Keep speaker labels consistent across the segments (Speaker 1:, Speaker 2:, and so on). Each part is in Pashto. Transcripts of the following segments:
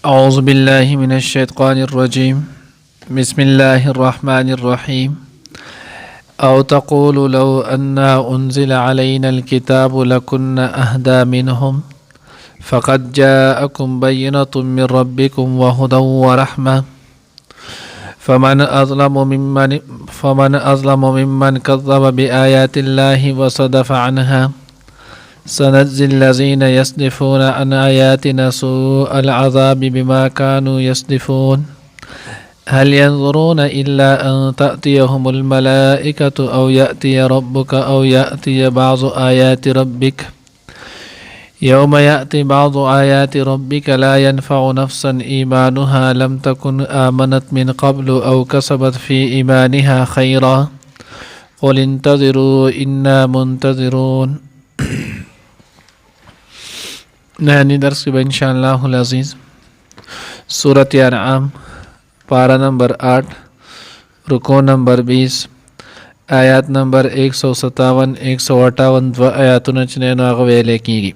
Speaker 1: أعوذ بالله من الشيطان الرجيم بسم الله الرحمن الرحيم أو تقول لو أنا أنزل علينا الكتاب لكنا أهدى منهم فقد جاءكم بينة من ربكم وهدى ورحمة فمن أظلم ممن كذب بآيات الله وصدف عنها سنجزي الذين يصدفون عن آياتنا سوء العذاب بما كانوا يصدفون هل ينظرون إلا أن تأتيهم الملائكة أو يأتي ربك أو يأتي بعض آيات ربك يوم يأتي بعض آيات ربك لا ينفع نفسا إيمانها لم تكن آمنت من قبل أو كسبت في إيمانها خيرا قل انتظروا إنا منتظرون نهانی درس کی انشاءاللہ العزیز سورۃ انعام پارہ نمبر 8 رکوع نمبر 20 آیات نمبر 157 158 دو آیاتونه چې نو هغه ویلې کیږي.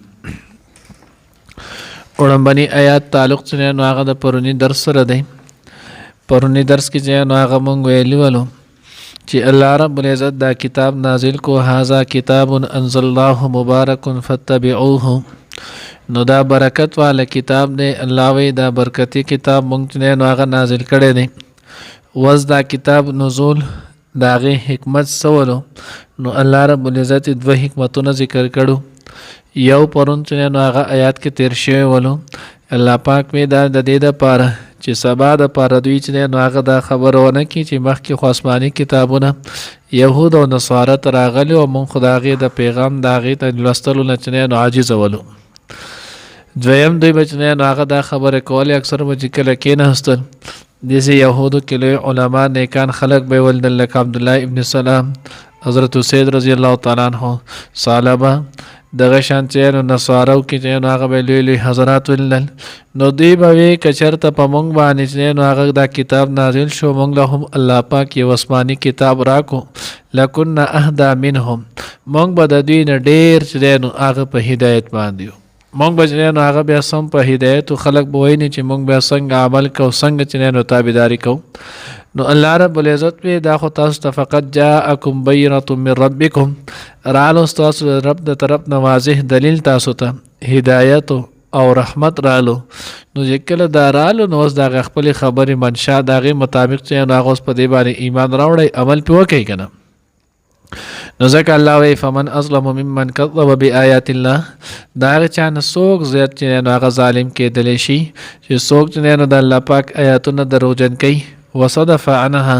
Speaker 1: وړاندې آیات تعلق چې نو هغه د پرونی درس سره دی. پرونی درس کې چې نو هغه مونږ ویلو چې الله رب العزت دا کتاب نازل کو هاذا کتاب انزل الله مبارک فاتبعوه نو دا برکت والا کتاب دی. الله وی دا برکتی کتاب مونږ نه نو هغه نازل کړي دی. وز دا کتاب نزول داغه حکمت سوالو نو الله رب العزت دوه حکمتونه ذکر کړو. یو پرون چې نو هغه آیات کې تیر شوی ولو الله پاک می دا د دې د پاره چې سبا د پاره دوی چې نو هغه دا خبرونه کی چې مخکې خو آسماني کتابونه يهود او نصارا تراغلي او مونږ خدای د پیغام داغه ته لوستلو نه چې نو عاجز ولو. دویم دوی بچنه نو هغه دا خبره کوله اکثر مجه کله کې نه هستل دسه يهودو کله علما نیکان خلق به ول لک عبد الله ابن سلام حضرت سید رضی الله تعالی عنہ صالبا دغه شان چې نو نصارو کې چې نو هغه به لوی حضرات ول نو دی به کچرته په مونږ باندې چې نو هغه دا کتاب نازل شو مونږ له هم الله پاک یو آسماني کتاب راکو لکنا اهدا منهم مونږ به د دوی نه ډیر چې نو هغه په هدایت باندې مونږ بچنه نو هغه بیا سم په هدایت خلق بوینه چې مونږ بیا څنګه عمل کو څنګه چې نو تابعداري کو نو الله رب العزت په دا خو تاسو ته فقط جاءکم بینۃ من ربکم رالو تاسو رب د طرف نه واضح دلیل تاسو ته هدایت او رحمت رالو نو ځکه دا رالو نو اوس دا خپل خبره منشا دغه مطابق چې نو هغه په دې باندې ایمان راوړی عمل په وکړي کنه. نو ځکه الله وی فمن اظلم ممن كذب بآيات الله دا چا نه څوک زیات چې نو هغه ظالم کېدل شي چې څوک چې نو د الله پاک آیاتونه دروژن کوي وصدف عنها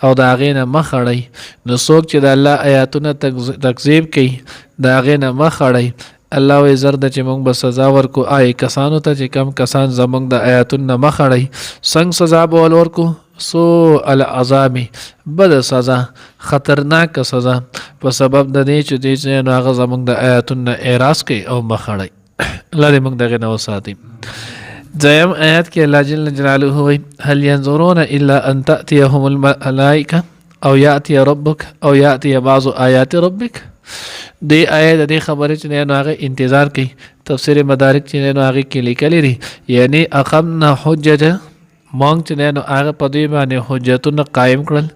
Speaker 1: او دا غینه مخړی نو څوک چې د الله آیاتونه تکذیب کوي دا غینه مخړی الله وی زرد چې موږ به سزا ورکو آی کسانو ته چې کم کسان زموږ د آیاتونه مخړی څنګه سزا به ورکو سو العذاب بد سزا خطرناک سزا په سبب د دې چې دې نه هغه زموږ د آیاتونه اعراض کوي او مخړی لاره موږ دغه نو ساتي. ځم آیات کې الله جل جلاله وی هل ينظرون الا ان تاتيهم الملائکه او ياتي ربك او ياتي بعض آیات ربك دې آیت دې خبره چې نه هغه انتظار کوي. تفسیر مدارک چې نه هغه کې لیکلي دي یعنی اقمنا حجه مونږ چې نو هغه په دې باندې حجتونه قائم کړل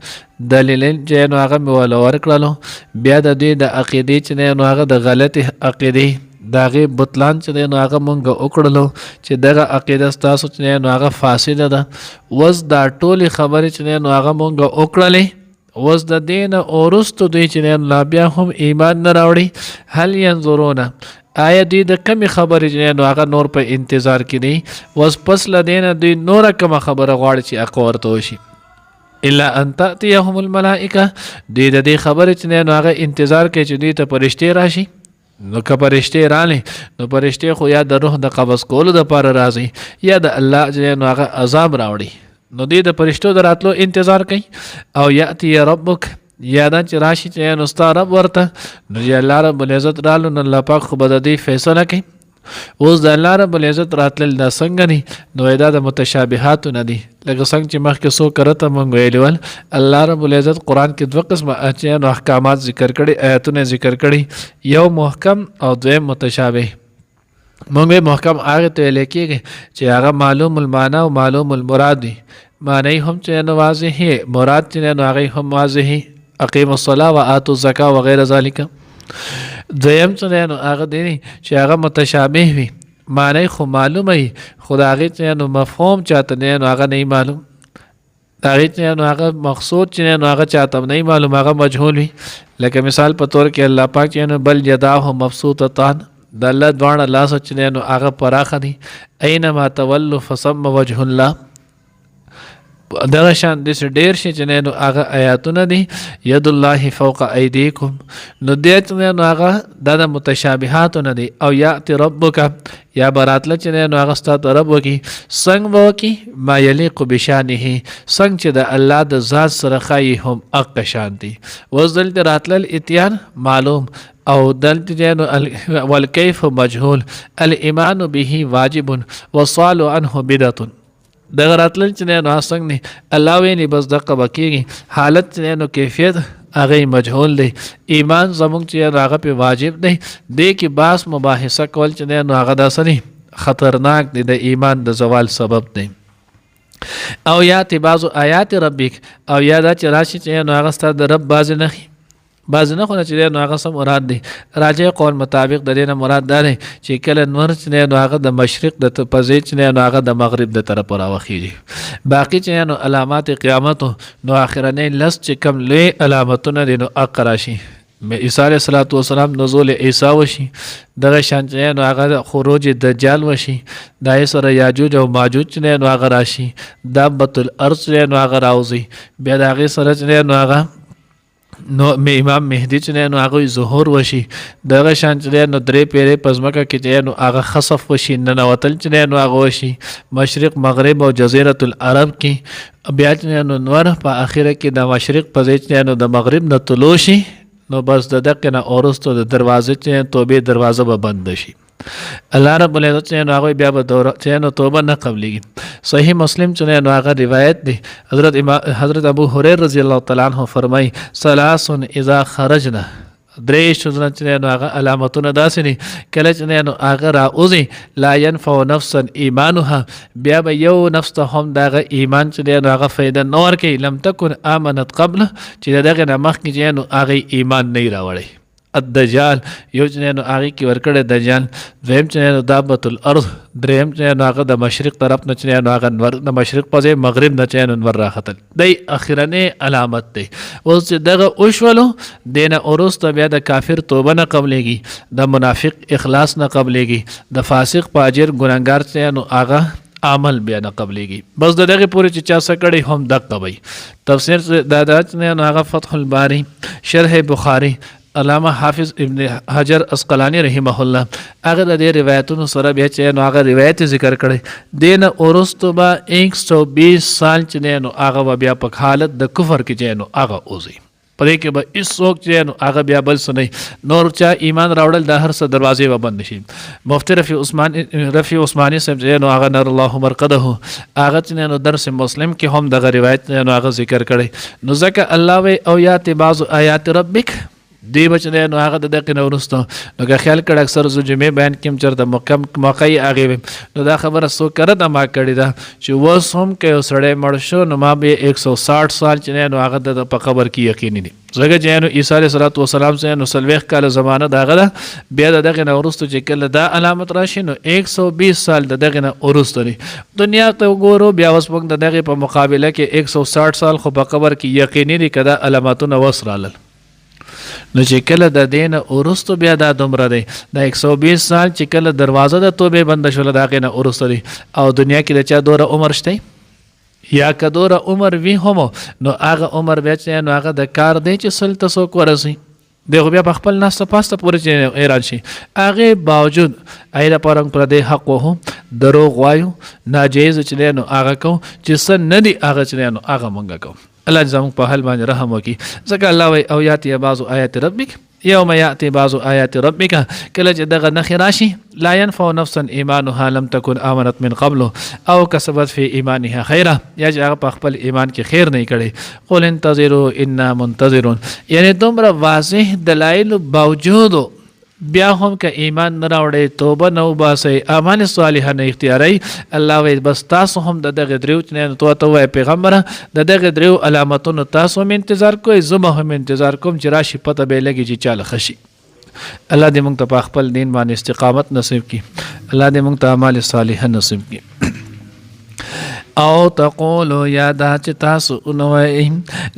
Speaker 1: دلیل چې نو هغه مولا ورکړلو بیا د دې د عقیدې چې نو هغه د غلطه عقیدې داغه بطلان چې نو هغه مونږ وکړلو چې دغه عقیده تاسو چې نو هغه فاسده ده وز دا ټولي خبره چې نو هغه مونږ وکړلې وز د دین اورستو دوی چې نو بیا هم ایمان نه راوړي. هل ينظرون آیا دوی د کمی خبرې چې نو هغه نور په انتظار کې دي وس پس لدینه دوی نور کوم خبره غواړي چې اقورته وشي الا ان تاتيهم الملائکه دوی د دې خبرې چې نو هغه انتظار کوي چې دوی ته فرشتي راشي. نو که فرشتي رااله نو فرشتي خو یا د روح د قبض کولو د پر راځي یا د الله چې نو هغه عذاب راوړي نو دوی د فرشتو دراتلو انتظار کوي او یاتی ربک یادا چې راشي چې نو ستاره ورته نو یا الله رب العزت رالو نو الله پاک خو به د دې فیصله کوي. اوس د الله رب العزت راتل دا څنګه ني نو دا د متشابهات نه دي لکه څنګه چې مخکې سو کرته مونږ ویلول الله رب العزت قران کې دوه قسمه احکامات ذکر کړي آیاتونه ذکر کړي یو محکم او دویم متشابه. مونږ به محکم هغه ته ویل کېږي چې هغه معلوم المعنی او معلوم المراد وي. معنی هم چې نو واضح مراد چې نو هغه هم واضح اقیم الصلاة و آتوا الزکاة و غیر ذلک. دویم چې نو هغه دی چې هغه متشابه وي معنی خو معلومه وي خو د هغې چې نو مفهوم چاته نه نو هغه نه معلوم د هغې چې نو هغه مقصود چې نو هغه چاته نه معلوم هغه مجهول وي. لکه مثال په طور کې الله پاک چې نو بل یداه مبسوطتان د الله دواړه لاس چې نو هغه پراخه دي اینما تولوا فثم وجه الله. دغه شان داسې ډېر شي چې نو هغه آیاتونه دي ید الله فوق ایدیکم نو دې چې نو هغه د متشابهاتو نه دي. او یأتی ربک یا براتله چې نو هغه ستا ته رب وکړي څنګه به وکړي ما یلیق بشانه څنګه چې د الله د ذات سره ښایي هم اقه شان دي. اوس دلته راتلل اتیان معلوم او دلته نو والکیف مجهول الایمان به واجب والسؤال عنه بدعة. دغه راتلل چې نو څنګه نه الله ویني بس دغه بکیږي حالت چې نو کیفیت هغه مجهول دی. ایمان زموږ چې هغه په واجب دی دی کې باس مباحثه کول چې نو هغه داسني خطرناک دی د ایمان د زوال سبب دی. او یاتی بعضو آیات ربک او یا دا چې راشي چې نو هغه ستاسو د رب باز نه بعض نه خو چې نو هغه سم مراد دی. راجع قول مطابق د دې نه مراد دی چې کله نور چې نو هغه د مشرق د پزې چې نو هغه د مغرب د طرف راوخیږي. باقی چې نو علامات قیامت نو اخرنه لس چې کم لوی علامتونه دي نو اقراشي عیسی علیه السلام نزول عیسی وشي دغه شان چې نو هغه خروج دجال وشي دای سره یاجوج او ماجوج چې نو هغه راشي دابۃ الارض نو هغه راوځي بیا دغه سره چې نو هغه نو امام مهدی چې نو هغه ظهور وشي دغه شان چې نو درې پیرې پزماکه کې چې نو هغه خصف وشي ننوتل چې نو هغه وشي مشرق مغرب او جزیره العرب کې بیا چې نو نور په اخره کې د مشرق په ځای چې نو د مغرب نه طلوع شي نو بس د دقه نه اورستو د دروازه چې توبه دروازه به بند شي. الله رب العزت چې نو هغه بیا به چې نو توبه نه قبليږي. صحیح مسلم چې نو هغه روایت دی حضرت ابو هريره رضی الله تعالی عنہ فرمای ثلاث اذا خرجنا درې شذنا چې نو هغه علامتونه داسې دي کله چې نو هغه راوځي لا ينفع نفسا ایمانها بیا به یو نفس ته هم دغه ایمان چې نو هغه فائدہ نور کوي لم تکن امنت قبل چې دغه نه مخکې چې نو هغه ایمان نه راوړي. الدجال یو چې نو هغه کې ورکړه دجال دویم چې نو دابۃ الارض دریم چې نو هغه د مشرق طرف نه چې نو هغه د مشرق په ځای مغرب نه چې نو ور راختل دی اخرنه علامت دی. اوس دغه اوشولو دینه اورست بیا د کافر توبه نه قبلېږي د منافق اخلاص نه قبلېږي د فاسق فاجر ګناهګار چې نو هغه عمل بیا نه قبلېږي. بس دغه پورې چې چا څه کړي هم دغه وي. تفسیر دادات نه هغه فتح الباری شرح بخاری علامه حافظ ابن حجر اسقلانی رحمه الله هغه د روایتونو سره بیا چې نو هغه روایت ذکر کړي دین اورستو با 120 سال چې نو هغه بیا په حالت د کفر کې چې نو هغه اوزي پدې کې به هیڅ څوک چې نو هغه بیا بل څه نه نور چا ایمان راوړل د هر څه دروازې به بند شي. مفتی رفیع عثماني صاحب چې نو هغه نر الله مرقده هغه چې نو درس مسلم کې هم دغه روایت نو هغه ذکر کړي نو ځکه الله وی او یات بعض آیات ربک دی بچ نو هغه د دقیقه ورستو نو که خیال کړه اکثر زو جمعه بیان کیم چرته موقع هغه نو دا خبره سو کړه د ما کړی دا چې وسوم کې سړی مړ شو نو ما به 160 سال چې نو هغه د په قبر کې یقیني دي زګه چې نو عیسی علیه السلام چې نو سلويخ کاله زمانه داغه بیا دغه نو ورستو چې کله دا علامت راشي نو 120 سال دغه نو ورستو دی دنیا ته وګورو بیا اوس موږ دغه په مقابله کې 160 سال خو په قبر کې یقیني دي کدا علامتونه وسرال نو چې کله د دین اورستو بیا دا دومره دی دا 120 سال چې کله دروازه د توبه بند شول دا غنه اورستو دی او دنیا کې د چا دوره عمر شته یا کدوره عمر وی هم نو هغه عمر بیا چې نو هغه د کار دی چې سلته سو کورسي دغه بیا په خپل ناس پاسته پورې چې ایران شي هغه باوجود ایله پرنګ پر دې حق وو دروغ وایو ناجیز چې نو هغه کو چې سن نه دی هغه چې نو هغه مونږ کو الله زموږ په حال باندې رحم وکړي ځکه الله وی او یاتی بعض آیات ربک یوم یاتی بعض آیات ربک کله چې دغه نخ راشي لا ينفع نفسا ایمانها لم تكن آمنت من قبل او کسبت فی ایمانها خیره یا چې هغه په خپل ایمان کې خیر نه کړي قل انتظروا انا منتظرون یعنی دومره واضح دلایل باوجود بیا هم که ایمان نه راوړئ توبه نه وباسئ اعمال صالحه نه اختیاروئ الله وایي بس تاسو هم د دغې دریو نه ته ووایه پیغمبره د دغې دریو علامتونو تاسو هم انتظار کوئ زه هم انتظار کوم چې راشي پته به یې لګي چې چاله ښه شي. الله دې موږ ته په خپل دین باندې استقامت نصیب کړي. الله دې موږ ته اعمال صالحه نصیب کړي. او تقولو یا دا چې تاسو نوای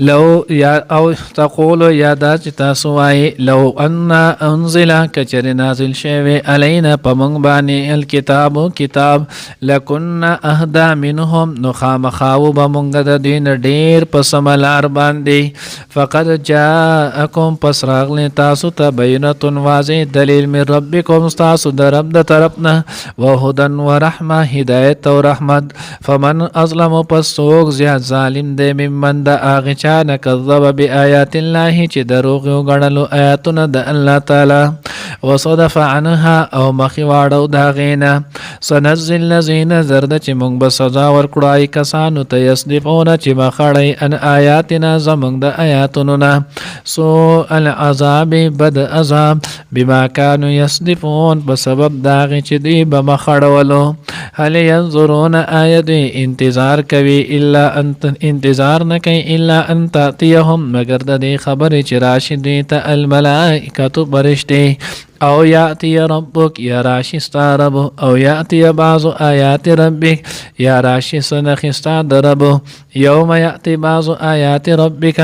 Speaker 1: لو یا او تقولو یا دا چې تاسو وای لو ان انزل کچر نازل شوی علینا پمنګ باندې الکتاب کتاب لکنا اهدا منهم نو خامخاو بمونږ د دین ډیر په سملار باندې فقد جاءکم پس راغلی تاسو ته بینه واضح دلیل من ربکم تاسو د رب د طرفنا وهدن ورحمه هدایت او رحمت فمن اظلم پس سوک زیاد ظالم دے ممن دا آغی چانا کذب بی آیات اللہ چی دروغی وگڑلو آیاتنا دا اللہ تعالی وصدف عنها او مخیوارو دا غینا سنزل لزین زرد چی مونگ بسزا ورکڑائی کسانو تیصدفون چی مخڑی ان آیاتنا زمونگ دا آیاتنا سو العذاب بد عذاب بما کانو یصدفون بسبب داغی چی دی بمخڑولو هل ینظرون آیدی انتظار کوي الا انت انتظار نه کوي الا ان تاتيهم مگر د دې خبرې چې راشد ته الملائکه فرشتي او یاتی ربک یا راشی ستا رب او یاتی بعض آیات ربک یا راشی سنخ ستا رب یوم یاتی بعض آیات ربک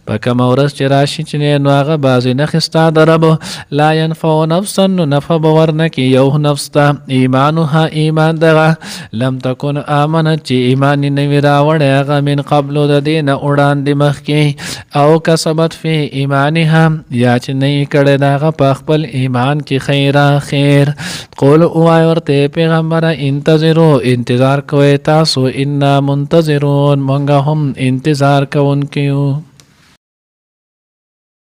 Speaker 1: پکم ورس چی راشی چنی نواغ بعضی نخ ستا رب لا ینفو نفسا نفع بورنکی یو نفستا ایمانوها ایمان دغا لم تکن آمنت چی ایمانی نوی راوڑ اغا من قبلو دا دین اڑان دمخ کی او کسبت فی ایمانها یا چی نئی کڑی داغا پاخپل ایمان کی خیرہ خیر قول اوائے ورتے پیغمبر انتظرو انتظار کوئے تاسو انا منتظرون منگا ہم انتظار کون کیوں